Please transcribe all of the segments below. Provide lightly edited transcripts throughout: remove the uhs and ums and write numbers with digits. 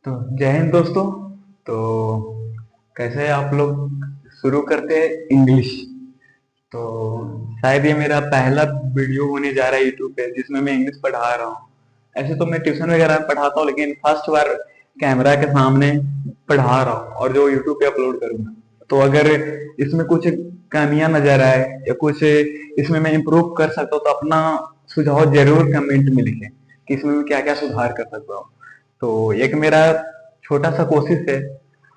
तो जय हिंद दोस्तों। तो कैसे हैं आप लोग। शुरू करते हैं इंग्लिश। तो शायद ये मेरा पहला वीडियो होने जा रहा है यूट्यूब पे जिसमें मैं इंग्लिश पढ़ा रहा हूँ। ऐसे तो मैं ट्यूशन वगैरह में पढ़ाता हूँ, लेकिन फर्स्ट बार कैमरा के सामने पढ़ा रहा हूँ और जो यूट्यूब पे अपलोड करूंगा। तो अगर इसमें कुछ कमियां नजर आए या कुछ इसमें मैं इम्प्रूव कर सकता हूँ तो अपना सुझाव जरूर कमेंट में लिखें कि इसमें मैं क्या क्या सुधार कर सकता हूँ। तो एक मेरा छोटा सा कोशिश है।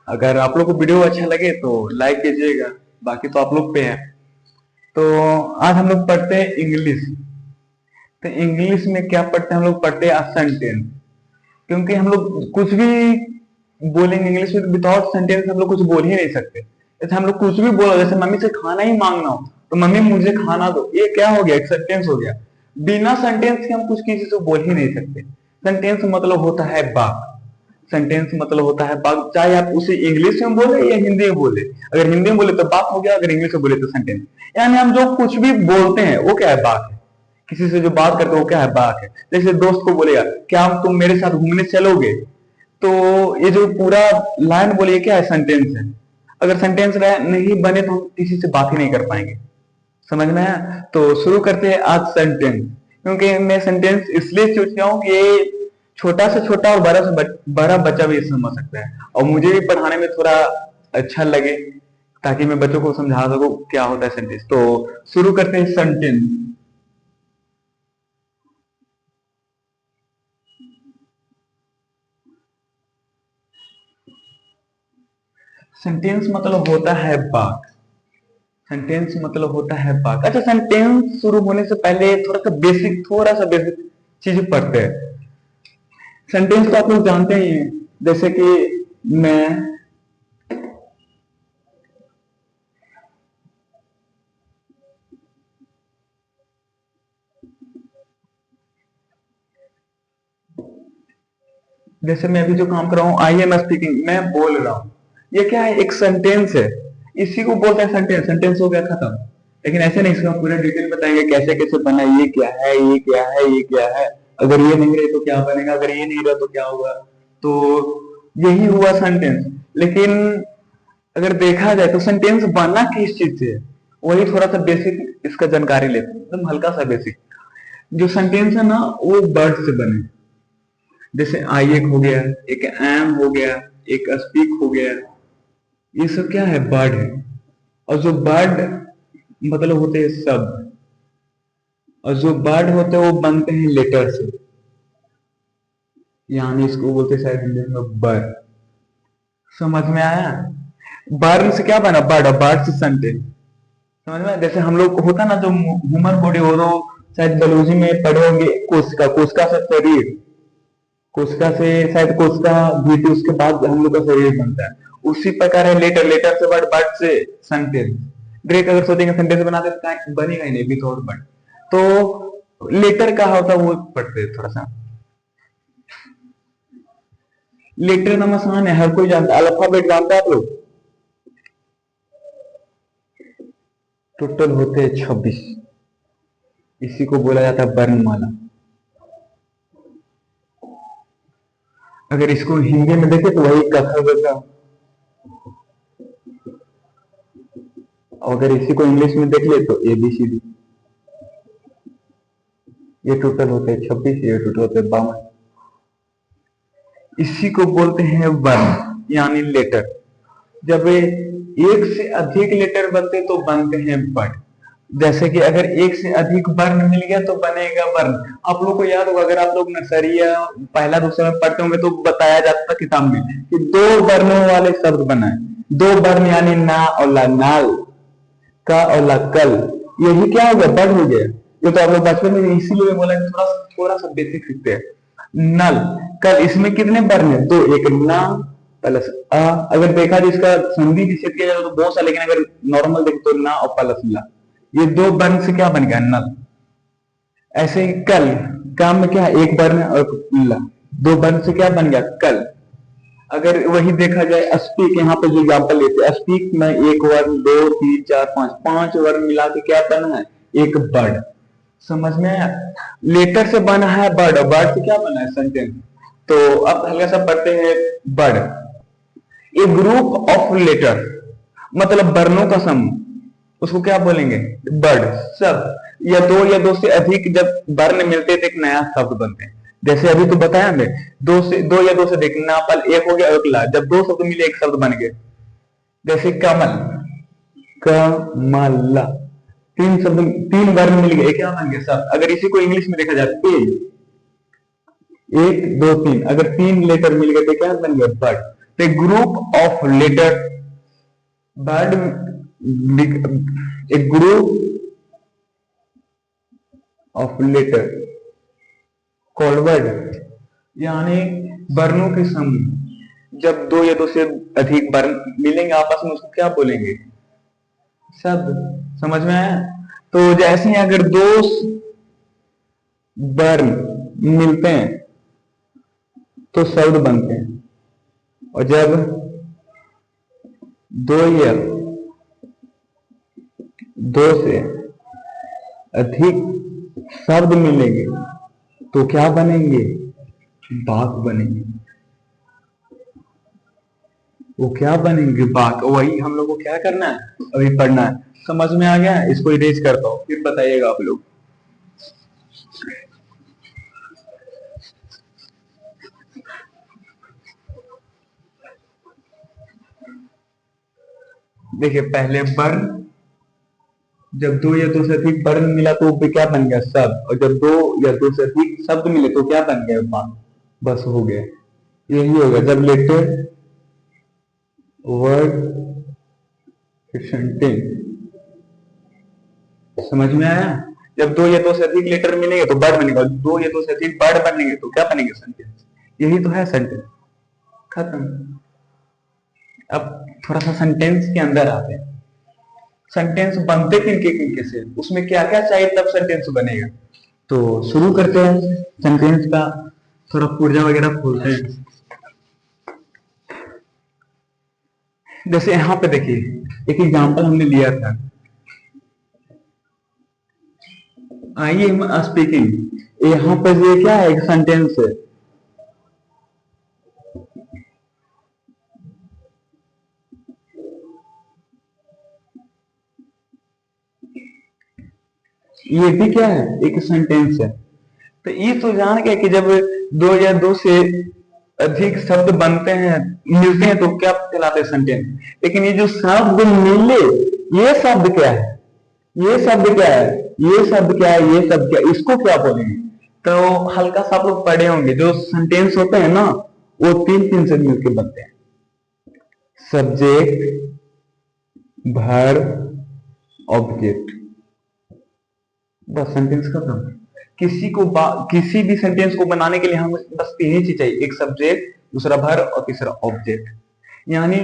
अगर आप लोग को वीडियो अच्छा लगे तो लाइक कीजिएगा, बाकी तो आप लोग पे है। तो आज हम लोग पढ़ते हैं इंग्लिश। तो इंग्लिश में क्या पढ़ते हैं हम लोग, पढ़ते हैं सेंटेंस। क्योंकि हम लोग कुछ भी बोलेंगे इंग्लिश में, विदाउट सेंटेंस हम लोग कुछ बोल ही नहीं सकते। जैसे हम लोग कुछ भी बोलो, जैसे मम्मी से खाना ही मांगना हो तो मम्मी मुझे खाना दो, ये क्या हो गया, एक सेंटेंस हो गया। बिना सेंटेंस के हम कुछ किसी से बोल ही नहीं सकते। सेंटेंस मतलब होता है बात। सेंटेंस मतलब होता है बात, चाहे आप उसे इंग्लिश में बोले या हिंदी में बोले। अगर हिंदी में बोले तो बात हो गया, अगर इंग्लिश में बोले तो सेंटेंस। यानी हम जो कुछ भी बोलते हैं वो क्या है, बात है। किसी से जो बात करते हो वो क्या है, बात है। जैसे दोस्त को बोलेगा क्या तुम मेरे साथ घूमने चलोगे, तो ये जो पूरा लाइन बोलिए क्या है, सेंटेंस है। अगर सेंटेंस नहीं बने तो हम किसी से बात ही नहीं कर पाएंगे। समझ में आया। तो शुरू करते हैं आज सेंटेंस। क्योंकि मैं सेंटेंस इसलिए चूज किया हूँ कि ये छोटा से छोटा और बड़ा से बड़ा बच्चा भी समझ सकता है, और मुझे भी पढ़ाने में थोड़ा अच्छा लगे, ताकि मैं बच्चों को समझा सकूं क्या होता है सेंटेंस। तो शुरू करते हैं सेंटेंस। सेंटेंस मतलब होता है बात। सेंटेंस मतलब होता है बात। अच्छा, सेंटेंस शुरू होने से पहले थोड़ा सा बेसिक चीज पढ़ते हैं। सेंटेंस तो आप लोग जानते ही हैं, जैसे कि मैं, जैसे मैं अभी जो काम कर रहा हूँ, आई एम स्पीकिंग, मैं बोल रहा हूँ, ये क्या है, एक सेंटेंस है। इसी को बोलते हैं सेंटेंस। सेंटेंस हो गया खत्म। लेकिन ऐसे नहीं, इसका पूरा डिटेल बताएंगे कैसे कैसे बना, ये क्या है, ये क्या है, ये क्या है। अगर ये नहीं रहे तो क्या बनेगा, अगर ये नहीं रहा तो क्या होगा। तो यही हुआ सेंटेंस। लेकिन अगर देखा जाए तो सेंटेंस बनना किस चीज से है, वही थोड़ा सा बेसिक इसका जानकारी लेते हैं, एकदम हल्का सा बेसिक। जो सेंटेंस है ना, वो वर्ड से बने। जैसे आई एक हो गया, एक एम हो गया, एक स्पीक हो गया। ये सब क्या है, वर्ड है। और जो वर्ड मतलब होते हैं शब्द, और जो वर्ड होते हैं वो बनते हैं लेटर से। यानी इसको बोलते हैं शायद हिंदी में वर्ड। समझ में आया। वर्ड से क्या बना, वर्ड, और वर्ड से सेंटेंस। समझ में। जैसे हम लोग होता ना, जो ह्यूमन बॉडी हो, तो शायद बायोलॉजी में पढ़े होंगे, कोशिका, कोशिका से शरीर, कोशिका से शायद कोशिका भी थी, उसके बाद हम लोग का शरीर बनता है। उसी प्रकार है लेटर, लेटर से वर्ड, वर्ड से सेंटेंस। डायरेक्ट अगर सोचेंगे सेंटेंस बनाते तो बनेगा ही नहीं विदाउट वर्ड। तो लेटर का होता है वो पढ़ते हैं थोड़ा सा। लेटर नाम आसान है, हर कोई जानता है। अल्फाबेट जानता है आप लोग। टोटल होते हैं 26। इसी को बोला जाता है वर्णमाला। अगर इसको हिंदी में देखे तो वही क ख ग घ। अगर इसी को इंग्लिश में देख ले तो ABCD। ये टोटल होते हैं 26, ये टोटल होते हैं 52। इसी को बोलते हैं वर्ण, यानी लेटर। जब एक से अधिक लेटर बनते तो बनते हैं वर्ण। जैसे कि अगर एक से अधिक वर्ण मिल गया तो बनेगा वर्ण। आप लोग को याद होगा, अगर आप लोग नर्सरी या पहला दूसरा में पढ़ते होंगे तो बताया जाता था किताब में कि दो वर्णों वाले शब्द बनाए। दो वर्ण यानी ना और ला, नाल का और ला, कल। यही क्या हो गया, वर्ण हो गया। ये तो आप लोग बचपन में इसीलिए बोला थोड़ा थोड़ा सा बेसिक सीखते हैं। नल, कल, इसमें कितने वर्ण है, दो, एक ना प्लस अ। अगर देखा जाए इसका संधि विच्छेद किया जाए तो बहुत सा, लेकिन अगर नॉर्मल देखें तो ना और प्लस ला, ये दो वर्ण से क्या बन गया, नल। ऐसे ही कल, काम में क्या है, एक वर्ण और ला, दो वर्ण से क्या बन गया, कल। अगर वही देखा जाए स्पीक, यहाँ पे जो एग्जाम्पल लेते हैं, स्पीक में एक वर्ण, दो, तीन, चार, पांच, पांच वर्ण मिला के क्या बना है, एक वर्ड। समझ में आया। लेटर से बना है वर्ड, और वर्ड से क्या बना है, सेंटेंस। तो अब हल्का सा पढ़ते हैं word. A group of letter, मतलब वर्णों का समूह, उसको क्या बोलेंगे? बर्ड। सब या दो से अधिक जब वर्ण मिलते हैं तो एक नया शब्द बनते हैं। जैसे अभी तो बताया हमने, दो या दो से अधिक, नापल एक हो गया, अगला जब दो शब्द मिले एक शब्द बन गए। जैसे कमल, कमला, तीन शब्द, तीन वर्ण मिल गए, क्या बन गया शब्द। अगर इसी को इंग्लिश में देखा जाए पेज, एक दो तीन, अगर तीन लेटर मिल गए तो क्या बन गया? बर्ड। तो ग्रुप ऑफ लेटर, बर्ड, एक group of letter called word, यानी वर्णों के समूह। जब दो या दो से अधिक वर्ण मिलेंगे आपस में, उसको क्या बोलेंगे? शब्द। समझ में आया? तो जैसे ही अगर दो वर्ण मिलते हैं तो शब्द बनते हैं, और जब दो या दो से अधिक शब्द मिलेंगे तो क्या बनेंगे? वाक्य बनेंगे। वो क्या बनेंगे? वाक्य। वही हम लोग को क्या करना है, अभी पढ़ना है। समझ में आ गया? इसको इरेज करता हूं, फिर बताइएगा आप लोग। देखिए पहले वर्ण, जब दो या दो से अधिक वर्ण मिला तो वो क्या बन गया? शब्द। और जब दो या दो से अधिक शब्द मिले तो क्या बन गया? वाक्य। बस हो गया। यही होगा जब लेटर, वर्ड, सेंटेंस। समझ में आया? जब दो या दो से अधिक लेटर मिलेंगे तो वर्ड बनेगा, दो या दो से अधिक वर्ड बनेंगे तो क्या बनेंगे? सेंटेंस। यही तो है सेंटेंस। खत्म। अब थोड़ा सा सेंटेंस के अंदर आते हैं। सेंटेंस बनते किनके से, उसमें क्या क्या चाहिए तब सेंटेंस बनेगा। तो शुरू करते हैं सेंटेंस का। थोड़ा पुर्जा वगैरह खोलते हैं। जैसे यहां पे देखिए एक एग्जांपल हमने लिया था, आई एम स्पीकिंग। यहां पर ये क्या है? एक सेंटेंस है। ये भी क्या है? एक सेंटेंस है। तो ये तो जान गए कि जब दो या दो से अधिक शब्द बनते हैं, मिलते हैं, तो क्या कहलाते हैं? सेंटेंस। लेकिन ये जो शब्द मिले, ये शब्द क्या है? ये शब्द क्या है? ये शब्द क्या है? ये शब्द क्या है? इसको क्या बोलेंगे? तो हल्का सा आप लोग पढ़े होंगे, जो सेंटेंस होते हैं ना, वो तीन तीन से मिलकर बनते हैं। Subject, verb, object. बस सेंटेंस खत्म। किसी भी सेंटेंस को बनाने के लिए हम बस यही चीज चाहिए, एक सब्जेक्ट, दूसरा वर्ब और तीसरा ऑब्जेक्ट। यानी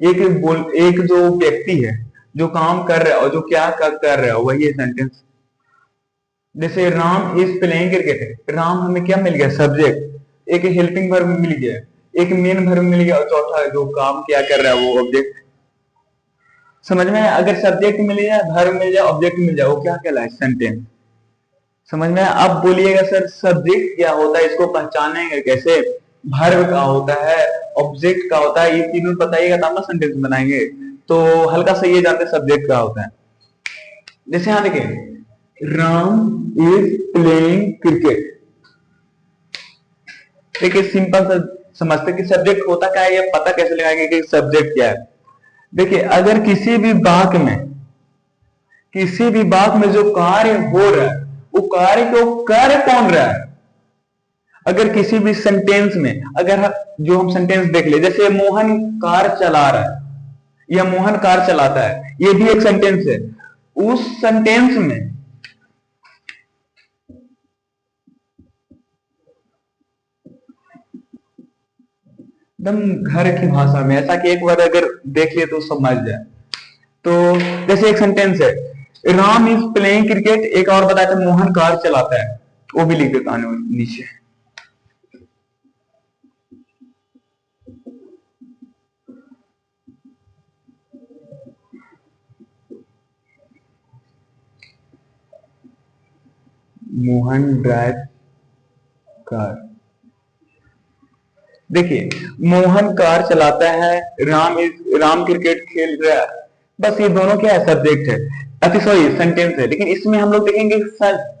एक जो व्यक्ति है, जो काम कर रहा है और जो क्या कर रहा है, वही है सेंटेंस। जैसे Ram is playing cricket, Ram हमें क्या मिल गया? सब्जेक्ट। एक हेल्पिंग वर्ब मिल गया, एक मेन वर्ब मिल गया, और चौथा जो काम क्या कर रहा है वो ऑब्जेक्ट। समझ में? अगर सब्जेक्ट मिल जाए, वर्ब मिल जाए, ऑब्जेक्ट मिल जाए, वो क्या कहलाए? सेंटेंस। समझ में? अब बोलिएगा सर सब्जेक्ट क्या होता है, इसको पहचानेंगे कैसे? वर्ब का होता है, ऑब्जेक्ट का होता है, ये तीनों बताइएगा तब ना सेंटेंस बनाएंगे। तो हल्का सा ये जानते सब्जेक्ट का होता है। जैसे यहां देखिए, राम इज प्लेइंग क्रिकेट। देखिए सिंपल सा समझते कि सब्जेक्ट होता क्या है, ये पता कैसे लगाएंगे कि सब्जेक्ट क्या है। देखिए अगर किसी भी बात में जो कार्य हो रहा है, वो कार्य को कर कौन रहा है? अगर किसी भी सेंटेंस में, जो हम सेंटेंस देख ले, जैसे मोहन कार चला रहा है या मोहन कार चलाता है, ये भी एक सेंटेंस है। उस सेंटेंस में एकदम घर की भाषा में, ऐसा कि एक बार अगर देख लिए तो समझ जाए। तो जैसे एक सेंटेंस है, राम इज प्लेइंग क्रिकेट, एक और बताया था मोहन कार चलाता है, वो भी लिख देता हूं नीचे। Mohan drive car. देखिए, मोहन कार चलाता है, राम क्रिकेट खेल रहा है। बस ये दोनों क्या है, सब्जेक्ट है, अति सॉरी सेंटेंस है। लेकिन इसमें हम लोग देखेंगे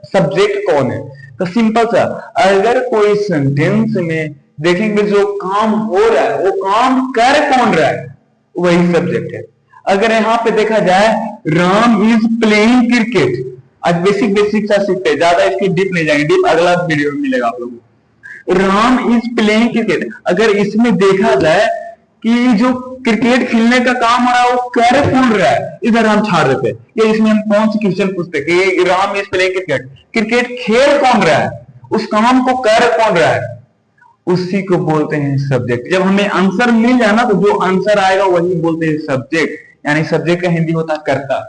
सब्जेक्ट कौन है। तो सिंपल सा, अगर कोई सेंटेंस में देखेंगे जो काम हो रहा है वो काम कर कौन रहा है, वही सब्जेक्ट है। अगर यहाँ पे देखा जाए राम इज प्लेइंग क्रिकेट, आज बेसिक बेसिक सा सीखते हैं, ज्यादा इसकी डीप नहीं जाएंगे, डीप अगला वीडियो में मिलेगा आप लोगों को। राम इज प्लेइंग क्रिकेट, अगर इसमें देखा जाए कि जो क्रिकेट खेलने का काम हो रहा है वो कर कौन रहा है, इधर हम छाड़ देते हैं। या इसमें हम कौन सी क्वेश्चन पूछते हैं कि Ram is playing cricket, cricket खेल कौन रहा है, उस काम को कर कौन रहा है, उसी को बोलते हैं सब्जेक्ट। जब हमें आंसर मिल जाए ना, तो जो आंसर आएगा वही बोलते हैं सब्जेक्ट, यानी सब्जेक्ट का हिंदी होता है कर्ता।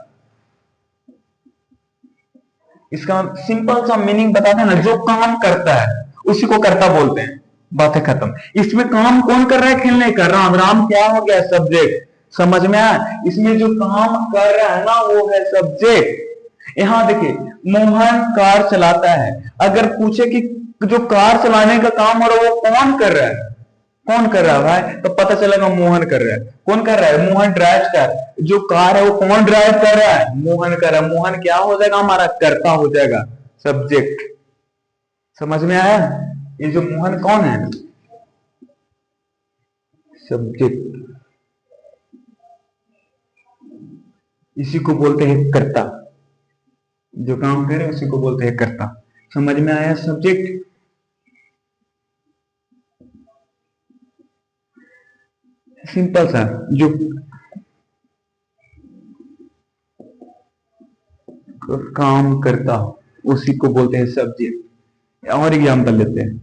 इसका सिंपल सा मीनिंग बताते हैं ना, जो काम करता है उसी को कर्ता बोलते हैं, बात है खत्म। इसमें काम कौन कर रहा है, खेलने का राम, राम क्या हो गया, सब्जेक्ट। समझ में आया, इसमें जो काम कर रहा है ना वो है सब्जेक्ट। यहां देखिए, मोहन कार चलाता है, अगर पूछे कि जो कार चलाने का काम हो रहा है वो कौन कर रहा है, कौन कर रहा है भाई, तो पता चलेगा मोहन कर रहा है। कौन कर रहा है, मोहन ड्राइव कर, जो कार है वो कौन ड्राइव कर रहा है, मोहन कर रहा है। मोहन क्या हो जाएगा, हमारा कर्ता हो जाएगा, सब्जेक्ट। समझ में आया, ये जो मोहन कौन है, सब्जेक्ट, इसी को बोलते हैं कर्ता। जो काम करे उसी को बोलते हैं कर्ता। समझ में आया, सब्जेक्ट। सिंपल सा, जो काम करता उसी को बोलते हैं सब्जेक्ट। और एग्जाम्पल लेते हैं,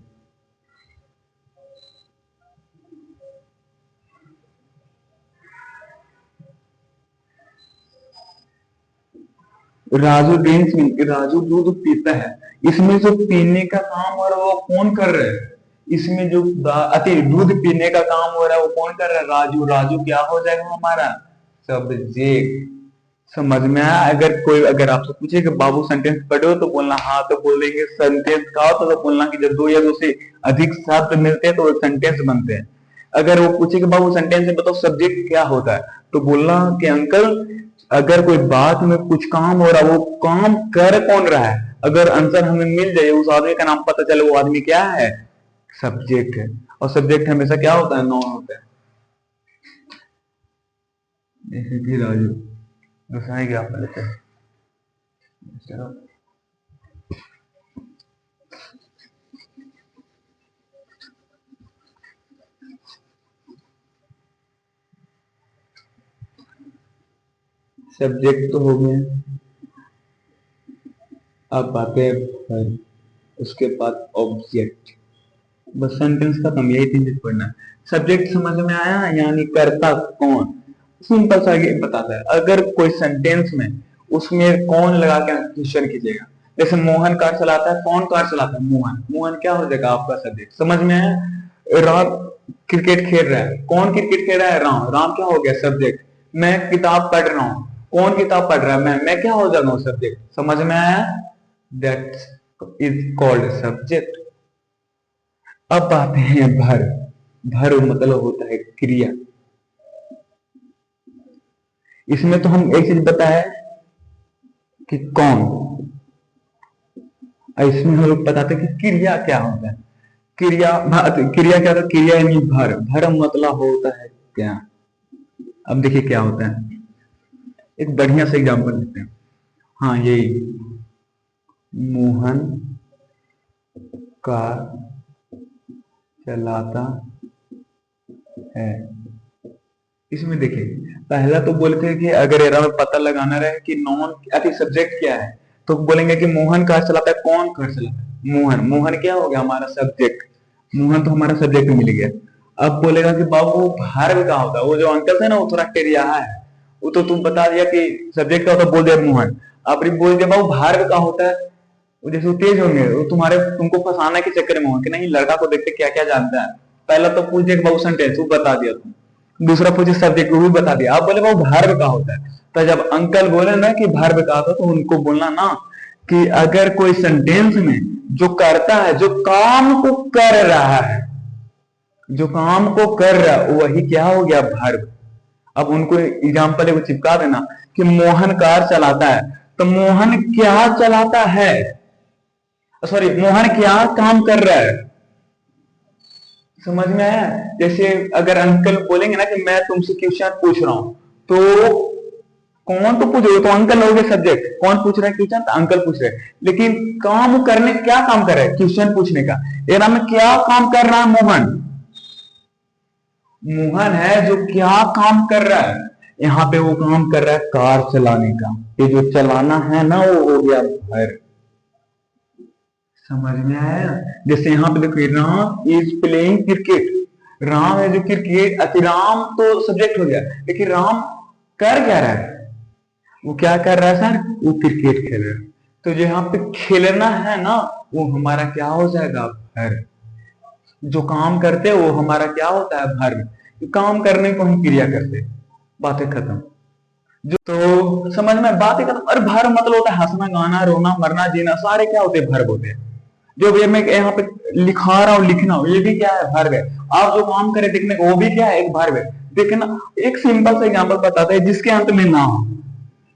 राजू ड्रिंक्स मिल्क, राजू दूध पीता है, इसमें जो पीने का काम हो रहा है वो कौन कर रहा है, इसमें जो दूध पीने का काम हो रहा है वो कौन कर रहा है, राजू। राजू क्या हो जाएगा हमारा, सब्जेक्ट। समझ में आया। अगर आपसे पूछे कि बाबू सेंटेंस पढ़े हो, तो बोलना हाँ, तो बोलेंगे सेंटेंस का होता तो बोलना कि जब दो या दो से अधिक शब्द मिलते हैं तो वो सेंटेंस बनते हैं। अगर वो पूछे कि बाबू सेंटेंस में बताओ सब्जेक्ट क्या होता है, तो बोलना कि अंकल अगर कोई बात में कुछ काम हो रहा है वो काम कर कौन रहा है, अगर आंसर हमें मिल जाए, उस आदमी का नाम पता चले, वो आदमी क्या है, सब्जेक्ट है। और सब्जेक्ट हमेशा क्या होता है, नॉन होता है। जैसे कि राजू, दूसरा ही क्या लेते हैं, सब्जेक्ट तो हो गए, अब बातें हैं उसके बाद ऑब्जेक्ट। बस सेंटेंस खत्म, यही तीन चीज पढ़ना है। सब्जेक्ट समझ में आया, यानी कर्ता कौन। सिंपल सा ये बताता है, अगर कोई सेंटेंस में उसमें कौन लगा के क्वेश्चन कीजिएगा। जैसे मोहन कार चलाता है, कौन कार चलाता है, मोहन। मोहन क्या हो जाएगा आपका सब्जेक्ट। समझ में आया। राम क्रिकेट खेल रहा है, कौन क्रिकेट खेल रहा है, राम। राम क्या हो गया, सब्जेक्ट। मैं किताब पढ़ रहा हूँ, कौन किताब पढ़ रहा है, मैं क्या हो जाऊंगा, सब्जेक्ट। समझ में आया, दैट इज कॉल्ड सब्जेक्ट। अब आते हैं भर। भर मतलब होता है क्रिया। इसमें तो हम एक चीज बताए कि कौन, इसमें हम लोग बताते कि क्रिया क्या होता है। क्रिया क्रिया क्या होता है, क्रिया यानी भर। भर मतलब होता है क्या। अब देखिए क्या होता है, एक बढ़िया से एग्जांपल लेते हैं। हाँ, यही मोहन कार चलाता है। इसमें देखिए, पहला तो बोलते हैं कि अगर एरा में पता लगाना रहे कि नॉन अति सब्जेक्ट क्या है, तो बोलेंगे कि मोहन कार चलाता है, कौन कार चलाता है, मोहन। मोहन क्या हो गया, हमारा सब्जेक्ट। मोहन तो हमारा सब्जेक्ट मिल गया। अब बोलेगा कि बाबू भार्ब का होता है, वो जो अंकल थे ना वो थोड़ा टेरिया है, वो तो तुम बता दिया कि सब्जेक्ट का होता, बोल दिया मोहन। अब बोल दिया बाबू भार्ब का होता है, वो जैसे तेज होंगे, वो तुमको फंसाने के चक्कर में हो कि नहीं, लड़का को देखते क्या क्या जानता है। पहला तो पूछ दिया बाबू सेंटेंस, वो बता दिया तुम। दूसरा पूछे सब्जेक्ट, वो भी बता दिया। आप बोले बाबू भार्ब का होता है, तो जब अंकल बोले ना कि भार्ब का होता, तो उनको बोलना ना कि अगर कोई सेंटेंस में जो करता है, जो काम को कर रहा है, जो काम को कर रहा है वही क्या हो गया, वर्ब। अब उनको एग्जाम्पल एगो चिपका देना कि मोहन कार चलाता है, तो मोहन क्या चलाता है, सॉरी मोहन क्या काम कर रहा है। समझ में आया? जैसे अगर अंकल बोलेंगे ना कि मैं तुमसे क्वेश्चन पूछ रहा हूं, तो कौन तो पूछ रहे हो, तो अंकल हो गए सब्जेक्ट, कौन पूछ रहा है क्वेश्चन, तो अंकल पूछ रहे हैं। लेकिन काम करने क्या काम कर रहा है, क्वेश्चन पूछने का। ये में क्या काम कर रहा है मोहन, मोहन है जो क्या काम कर रहा है, यहाँ पे वो काम कर रहा है कार चलाने का। ये जो चलाना है ना वो हो गया भर। समझ में आया? जैसे यहाँ पे देखो, Ram is playing cricket, Ram है जो क्रिकेट, राम तो सब्जेक्ट हो गया, लेकिन राम कर क्या रहा है, वो क्या कर रहा है सर, वो क्रिकेट खेल रहा है। तो जो यहाँ पे खेलना है ना वो हमारा क्या हो जाएगा, भर। जो काम करते हैं वो हमारा क्या होता है, भर। काम करने को हम क्रिया करते, बातें खत्म। जो तो समझ में, बातें खत्म। और भर मतलब होता है हंसना, गाना, रोना, मरना, जीना, सारे क्या होते हैं, भर्ब होते हैं। जो भी मैं यहाँ पे लिखा रहा हूँ, लिखना ये भी क्या है, भर्ब है। आप जो काम करे दिखने को वो भी क्या है, एक भर्ब है। देखना एक सिंपल सा एग्जांपल बताते हैं जिसके अंत में ना हो।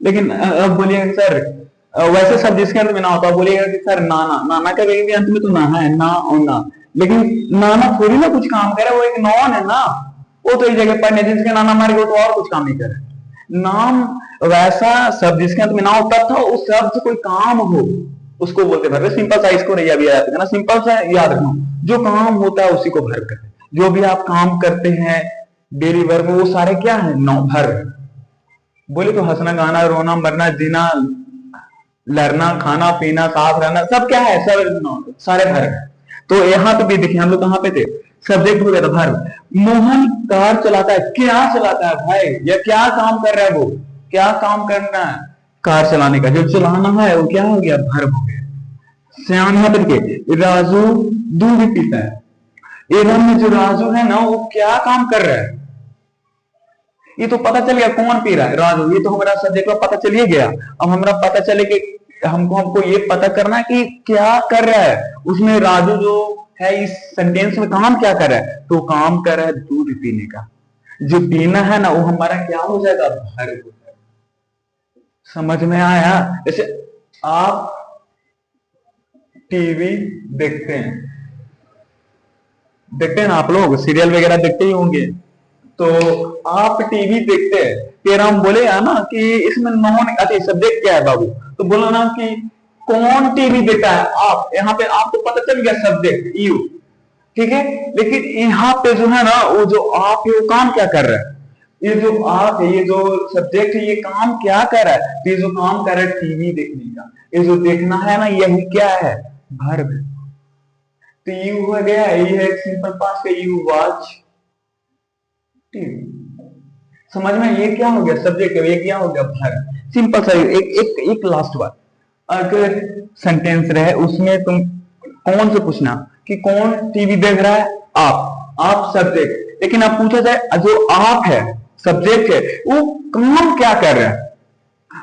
लेकिन अब बोलिएगा सर वैसे सब जिसके अंत में ना होता, बोलिएगा कि सर नाना, नाना का भी अंत में तो ना है, ना और ना। लेकिन नाना थोड़ी ना कुछ काम करे, वो एक नॉन है ना, वो तो एक जगह पढ़ने जिसके नाना मार गए तो और कुछ काम नहीं करे। नाम वैसा शब्द जिसके अंत में ना हो तब था उस शब्द से कोई काम हो उसको बोलते भर। सिंपल सा इसको रैया भी याद रखना, सिंपल सा याद रखना, जो काम होता है उसी को भर करते। जो भी आप काम करते हैं डेली वर्क में वो सारे क्या है, नौ भर। बोले तो हंसना, गाना, रोना, मरना, जीना, लड़ना, खाना पीना, साफ रहना, सब क्या है, सब सारे भर। तो यहाँ पे भी देखिए हम लोग कहाँ पे थे, सब्जेक्ट हो गया था भर। मोहन कार चलाता है, क्या चलाता है भाई, या क्या काम कर रहा है, वो क्या काम करना है, कार चलाने का। जो चलाना है वो क्या हो गया, भर हो गया। श्याम यहाँ पे देखिए, राजू दूध पीता है। एवं में जो राजू है ना वो क्या काम कर रहा है, ये तो पता चल गया कौन पी रहा है, राजू। ये तो हमारा सब्जेक्ट में पता चलिए गया। अब हमारा पता चले कि हमको ये पता करना है कि क्या कर रहा है उसमें, राजू जो है इस सेंटेंस में काम क्या कर रहा है, तो काम कर रहा है दूध पीने का। जो पीना है ना वो हमारा क्या हो जाएगा, भर। समझ में आया? जैसे आप टीवी देखते हैं, देखते हैं ना आप लोग, सीरियल वगैरह देखते ही होंगे। तो आप टीवी देखते हैं, फिर हम बोले ना कि इसमें नॉन, अच्छा सब्जेक्ट क्या है बाबू, तो बोला ना कि कौन टीवी देखता है, आप। यहाँ पे आपको पता चल गया सब्जेक्ट यू, ठीक है। लेकिन यहाँ पे जो है ना वो जो आप है वो काम क्या कर रहा है, ये जो आप है, ये जो सब्जेक्ट है, ये काम क्या कर रहा है, तो ये जो काम कर रहा है टीवी देखने का, ये जो देखना है ना यही क्या है, वर्ब। तो यू हो गया, ये है सिंपल पास्ट का, यू वॉच टीवी। समझ में, ये क्या हो गया, सब्जेक्ट है, ये क्या हो गया, वर्ब। सिंपल सा एक एक एक लास्ट बात, अगर सेंटेंस रहे उसमें तुम कौन से पूछना कि कौन टीवी देख रहा है, आप सब्जेक्ट। लेकिन अब पूछा जाए जो आप है, सब्जेक्ट है, वो काम क्या कर रहा है,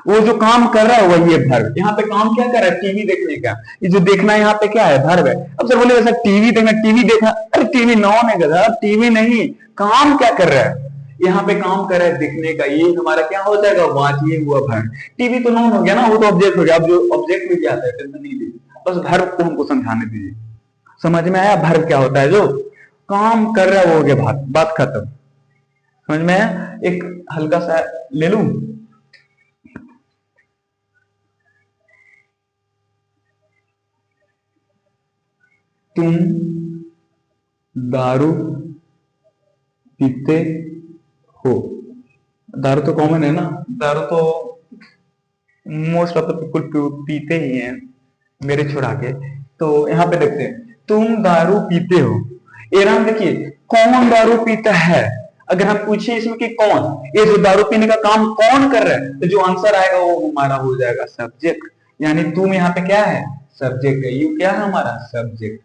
वो जो काम कर रहा है वही है भर्ब। यहाँ पे काम क्या कर रहा है, टीवी देखने का। ये जो देखना यहाँ पे क्या है, भर्ब है। अब सर बोले सर टीवी देखना, टीवी देखना, अरे टीवी नॉन है गधा, टीवी नहीं। काम क्या कर रहा है, यहाँ पे काम कर रहा है देखने का, ये हमारा क्या हो जाएगा, वाचिए हुआ भर्ब। टीवी तो नॉन हो गया ना, वो तो ऑब्जेक्ट हो गया। अब जो ऑब्जेक्ट में क्या आता है टेंशन नहीं लीजिए, बस भर्ब को हमको समझाने दीजिए। समझ में आया, भर्ब क्या होता है, जो काम कर रहा है वो हो गया, बात खत्म। समझ में आया? एक हल्का सा ले लूं, तुम दारू पीते हो। दारू तो कॉमन है ना, दारू तो मोस्ट ऑफ द पीपल पीते ही हैं, मेरे छुड़ा के। तो यहाँ पे देखते हैं, तुम दारू पीते हो। एराम देखिए, कौन दारू पीता है। अगर हम पूछे इसमें कि कौन, ये जो दारू पीने का काम कौन कर रहा है, तो जो आंसर आएगा वो हमारा हो जाएगा सब्जेक्ट। यानी तुम यहाँ पे क्या है, सब्जेक्ट है। यू क्या है, हमारा सब्जेक्ट।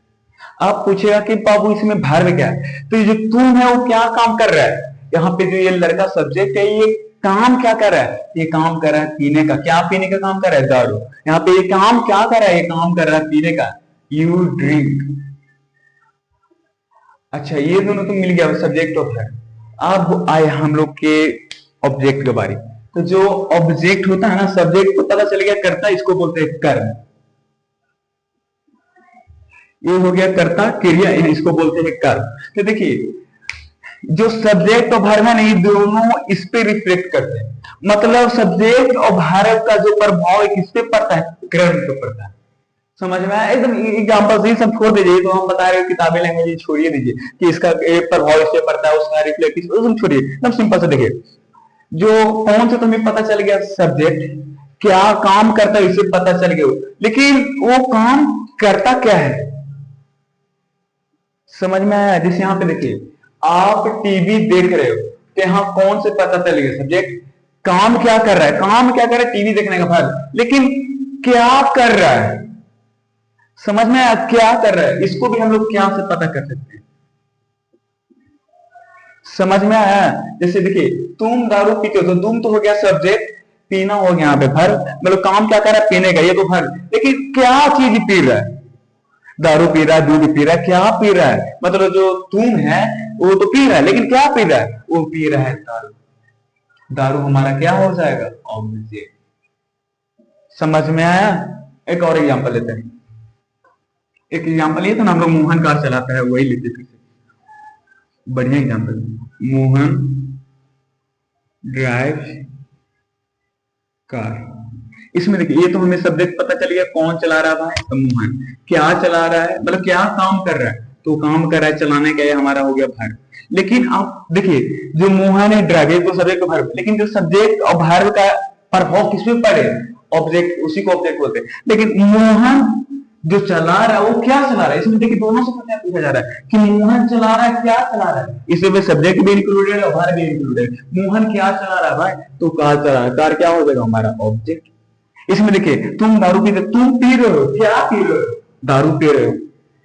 आप पूछेगा कि बाबू इसमें वर्ब क्या है, तो ये जो तुम है वो क्या काम कर रहा है। यहाँ पे जो ये लड़का सब्जेक्ट है, ये काम क्या कर रहा है, ये काम कर रहा है पीने का। क्या पीने का काम कर रहा है, दारू। यहाँ पे ये काम क्या कर रहा है, ये काम कर रहा है पीने का, यू ड्रिंक। अच्छा, ये दोनों तो मिल गया सब्जेक्ट और verb। अब आए हम लोग के ऑब्जेक्ट के बारे। तो जो ऑब्जेक्ट होता है ना, सब्जेक्ट को पता चल गया कर्ता, इसको बोलते हैं कर्म। ये हो गया कर्ता क्रिया, इसको बोलते हैं कर्म। तो देखिए, जो सब्जेक्ट और वर्ब है ना, ये दोनों इस पे रिफ्लेक्ट करते हैं। मतलब सब्जेक्ट और वर्ब का जो प्रभाव है किस पे पड़ता है, कर्म पे पड़ता है। समझ में आया? एकदम एग्जाम्पल से सब छोड़ दीजिए, तो हम बता रहे हो किताबें लैंग्वेज छोड़िए दीजिए कि इसका प्रभाव इससे पड़ता है, उसका रिफ्लेक्ट तुम छोड़िए, एकदम सिंपल से देखिए। जो कौन से तुम्हें पता चल गया, सब्जेक्ट क्या काम करता है इसे पता चल गया, लेकिन वो काम करता क्या है, समझ में आया? जैसे यहाँ पे देखिए, आप टीवी देख रहे हो, तो यहाँ कौन से पता चल गया, सब्जेक्ट काम क्या कर रहा है, काम क्या कर रहा है, टीवी देखने का फर्क, लेकिन क्या कर रहा है, समझ में आया? क्या कर रहा है, इसको भी हम लोग क्या से पता कर सकते हैं, समझ में आया? जैसे देखिए, तुम दारू पीते हो, तो तुम तो हो गया सब्जेक्ट, पीना हो गया यहाँ पे भर, मतलब काम क्या कर रहा है, पीने का, ये तो भर, लेकिन क्या चीज पी रहा है, दारू पी रहा है, दूध पी रहा है, क्या पी रहा है, मतलब जो तुम है वो तो पी रहा है, लेकिन क्या पी रहा है, वो पी रहा है दारू। दारू हमारा क्या हो जाएगा, ऑब्जेक्ट। समझ में आया? एक और एग्जांपल लेते हैं। एक एग्जांपल ये था ना, हम लोग मोहन कार चलाता है, वही लेते थे। बढ़िया एग्जांपल, मोहन ड्राइव कार। इसमें देखिए, ये तो हमें सब्जेक्ट पता चल गया, कौन चला रहा है, तो मोहन। क्या चला रहा है, मतलब क्या काम कर रहा है, तो काम कर रहा है चलाने का, ये हमारा हो गया भर। लेकिन आप देखिए, जो मोहन है ड्राइव, तो सब्जेक्ट और भर, लेकिन जो सब्जेक्ट और भर का प्रभाव किसमें पड़े, ऑब्जेक्ट, उसी को ऑब्जेक्ट बोलते हैं। लेकिन मोहन जो चला रहा है वो क्या चला रहा है, इसमें देखिए दोनों से पूछा जा रहा है कि मोहन चला रहा है, क्या चला रहा है, इसमें सब्जेक्ट भी इंक्लूडेड है, वर्ब भी इंक्लूडेड है। मोहन क्या चला रहा है भाई, तो कार चला रहा है, कार क्या हो जाएगा हमारा ऑब्जेक्ट। इसमें देखिए, तुम दारू पीते, तुम पी रहे हो, क्या पी रहे हो, दारू पी रहे हो,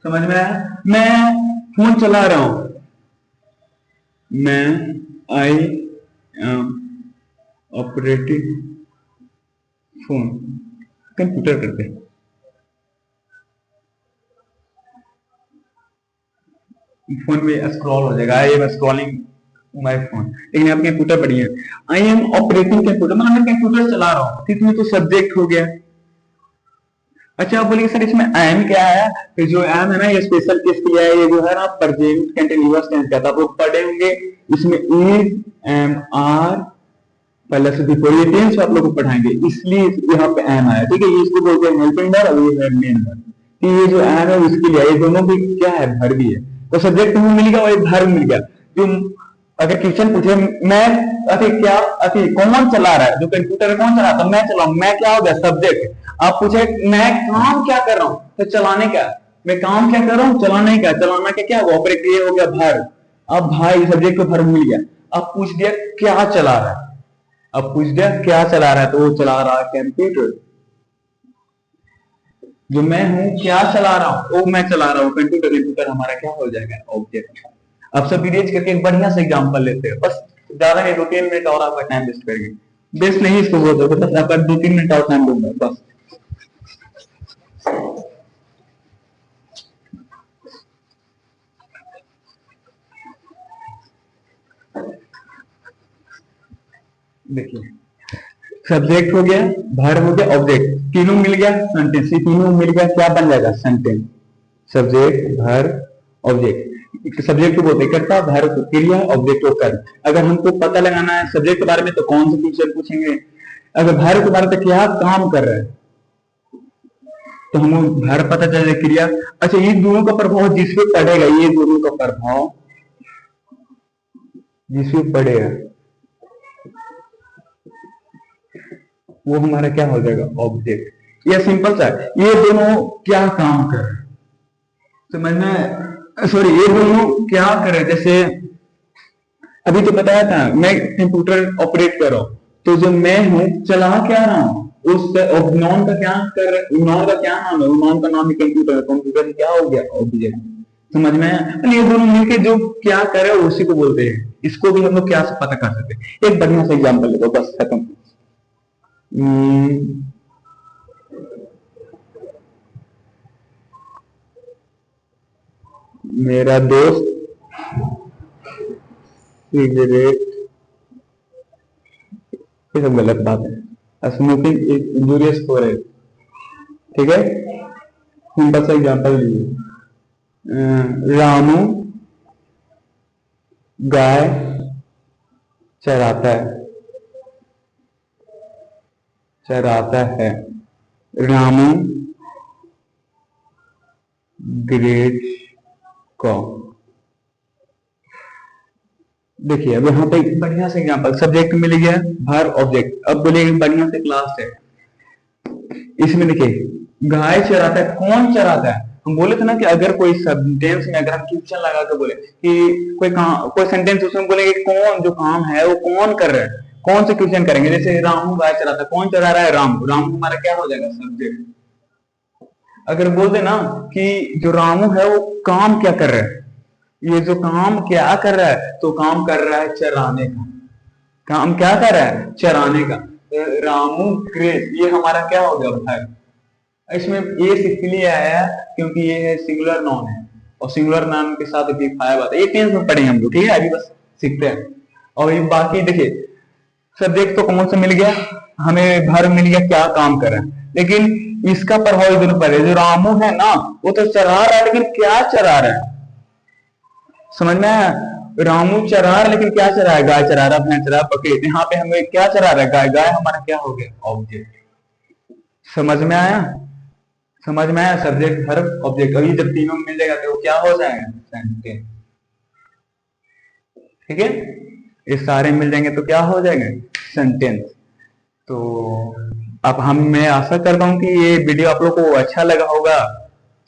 समझ में आया? मैं फोन चला रहा हूं, मैं आई ऑपरेटिंग फोन, कंप्यूटर करते हैं, फोन में स्क्रॉल हो जाएगा, I am scrolling my phone, लेकिन आपके कंप्यूटर बढ़िया, आई एम ऑपरेटिंग कंप्यूटर, मतलब मैं कंप्यूटर चला रहा हूँ, इसमें तो सब्जेक्ट हो गया। अच्छा, आप बोलिए सर इसमें एम क्या है, तो जो एम है ना, ये स्पेशल केस के लिए है, ये जो है ना प्रेजेंट कंटिन्यूअस टेंस का, आप लोग पढ़े होंगे, इसमें इज एम आर पहले से बिफोर, ये टेंस आप लोग को पढ़ाएंगे, इसलिए यहाँ पे एम आया, ठीक है? ये इसको बोलते हैं हेल्पिंग वर्ब, और ये है मेन वर्ब, कि ये जो एम है इसके लिए, ये दोनों भी क्या है, वर्ब भी है। तो सब्जेक्ट हमें मिल गया और एक वर्ब मिल गया। जो अगर क्वेश्चन पूछे, मैं अति क्या अति कौन चला रहा है, जो कंप्यूटर है कौन चला रहा है, तो मैं चलाऊं, मैं क्या हो गया, सब्जेक्ट। आप पूछे मैं काम क्या कर रहा हूं, तो चलाने का, मैं काम क्या कर रहा हूं, चलाने का, चलाना का क्या हुआ, ऑपरेट, ये हो गया वर्ब। अब भाई सब्जेक्ट को वर्ब मिल गया। अब पूछ दिया क्या चला रहा है, अब पूछ दिया क्या चला रहा है, तो वो चला रहा है कंप्यूटर। जो मैं हूं क्या चला रहा हूं, वो मैं चला रहा हूं कंप्यूटर, कंप्यूटर हमारा क्या हो जाएगा, ऑब्जेक्ट। अब सब इरेज करके एक बढ़िया से एग्जांपल लेते हैं, बस ज्यादा नहीं, 2-3 मिनट और आपका टाइम वेस्ट करेंगे, वेस्ट नहीं इसको बोलते, बस आपका 2-3 मिनट और टाइम दूंगा बस। देखिए, सब्जेक्ट हो गया, वर्ब हो गया, ऑब्जेक्ट, तीनों मिल गया, सेंटेंस, तीनों मिल गया, क्या बन जाएगा, sentence. Subject verb object, subject को बोलते करता, वर्ब को क्रिया, ऑब्जेक्ट को कर्म। अगर हमको पता लगाना है सब्जेक्ट के बारे में, तो कौन से क्वेश्चन पूछेंगे, अगर वर्ब के बारे में, तो क्या काम कर रहा है, तो हम वर्ब पता चल जाए, क्रिया। अच्छा, ये दोनों का प्रभाव जिसपे पड़ेगा, ये दोनों का प्रभाव जिसपे पड़ेगा, वो हमारा क्या हो जाएगा, ऑब्जेक्ट। यह सिंपल सा है, ये दोनों क्या काम कर रहे हैं, समझ में, सॉरी, ये दोनों क्या कर रहे हैं, जैसे अभी तो बताया था, मैं कंप्यूटर ऑपरेट कर रहा हूं, तो जो मैं हूं चला क्या रहा हूं, उस नॉन का क्या कर, नॉन का क्या नाम है, नॉन का नाम ही कंप्यूटर है, कंप्यूटर क्या हो गया, ऑब्जेक्ट। समझ में आया? ये दोनों मिलके जो क्या करे उसी को बोलते हैं, इसको भी हम लोग क्या से पता कर सकते हैं, एक बढ़िया सा एग्जाम्पल ले दो, बस खत्म। मेरा दोस्त सिगरेट, ये सब गलत बात है। Smoking is injurious for health. ठीक है, सिंपल सा एग्जाम्पल लीजिए। रामू गाय चराता है, चराता है। रामू ग्रेट कॉ। देखिए अब यहाँ पे बढ़िया से एग्जांपल, सब्जेक्ट मिल गया, वर्ब ऑब्जेक्ट। अब बोलिए बढ़िया से क्लास है। इसमें देखिए गाय चराता है, कौन चराता है? हम बोले थे ना कि अगर कोई सेंटेंस में अगर हम क्वेश्चन लगा के बोले कि कोई काम, कोई सेंटेंस उसमें बोलेंगे कौन जो काम है वो कौन कर रहा है, कौन से क्वेश्चन करेंगे। जैसे रामू गाय चराता है, कौन चरा रहा है? रामू। रामू हमारा क्या हो जाएगा? सब्जेक्ट। अगर बोल देना कि जो रामू है वो काम क्या कर रहा है, ये जो काम क्या कर रहा है, तो काम कर रहा है चराने का। काम क्या कर रहा है? चराने का। तो रामू ग्रेस, ये हमारा क्या हो गया भाई? इसमें ये इसलिए आया क्योंकि ये है सिंगुलर नाउन है, और सिंगुलर नाउन के साथ भी फाइव आता है। ये टेंस में पढ़ेंगे हम लोग, ठीक है, अभी बस सीखते हैं। और ये बाकी देखिए सब्जेक्ट तो कौन सा मिल गया हमें, भर मिल गया क्या काम कर रहा है, लेकिन इसका प्रभाव दोनों पर है। जो रामू है ना वो तो चरा रहा है, लेकिन क्या चरा रहा है? समझ में आया? रामू चरा रहा है, लेकिन क्या चरा है? गाय चरा रहा, भैंस चरा, बकरी। यहाँ पे हमें क्या चरा रहा है? गाय। गाय हमारा क्या हो गया? ऑब्जेक्ट। समझ में आया? समझ में आया? Subject verb object. और ये जब तीनों मिल जाएगा तो क्या हो जाएगा? सेंटेंस। ठीक है, ये सारे मिल जाएंगे तो क्या हो जाएगा? सेंटेंस। तो अब मैं आशा करता हूँ कि ये वीडियो आप लोग को अच्छा लगा होगा।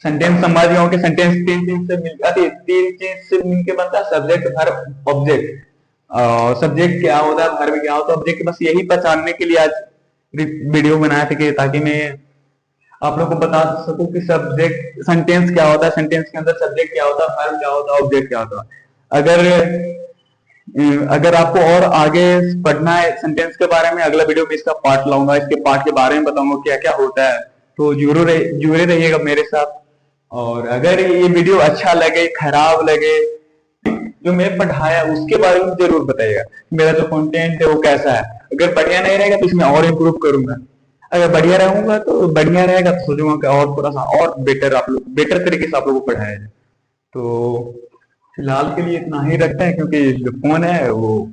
सेंटेंस समझ गए होंगे। सेंटेंस तीन चीज से मिल जाती है, तीन चीज से मिलकर बनता है, सब्जेक्ट वर्ब ऑब्जेक्ट। और सब्जेक्ट क्या होता है, वर्ब क्या होता है, ऑब्जेक्ट। बस यही पहचानने के लिए आज वीडियो बनाया था कि ताकि मैं आप लोग को बता सकूं कि सब्जेक्ट सेंटेंस क्या होता है, सेंटेंस के अंदर सब्जेक्ट क्या होता है, वर्ब क्या होता है, ऑब्जेक्ट क्या होता है। अगर आपको और आगे पढ़ना है सेंटेंस के बारे में, अगला वीडियो में इसका पार्ट लाऊंगा, इसके पार्ट के बारे में बताऊंगा क्या क्या होता है। तो जुड़े रहिएगा मेरे साथ। और अगर ये वीडियो अच्छा लगे, खराब लगे, जो मैं पढ़ाया उसके बारे में जरूर बताइएगा। मेरा जो कंटेंट है वो कैसा है। अगर बढ़िया नहीं रहेगा तो इसमें और इम्प्रूव करूंगा। अगर बढ़िया रहूंगा तो बढ़िया रहेगा तो सोचूंगा कि और थोड़ा सा और बेटर तरीके से आप लोगों को पढ़ाया जाए। तो फिलहाल के लिए इतना ही रखते हैं, क्योंकि जो फोन है वो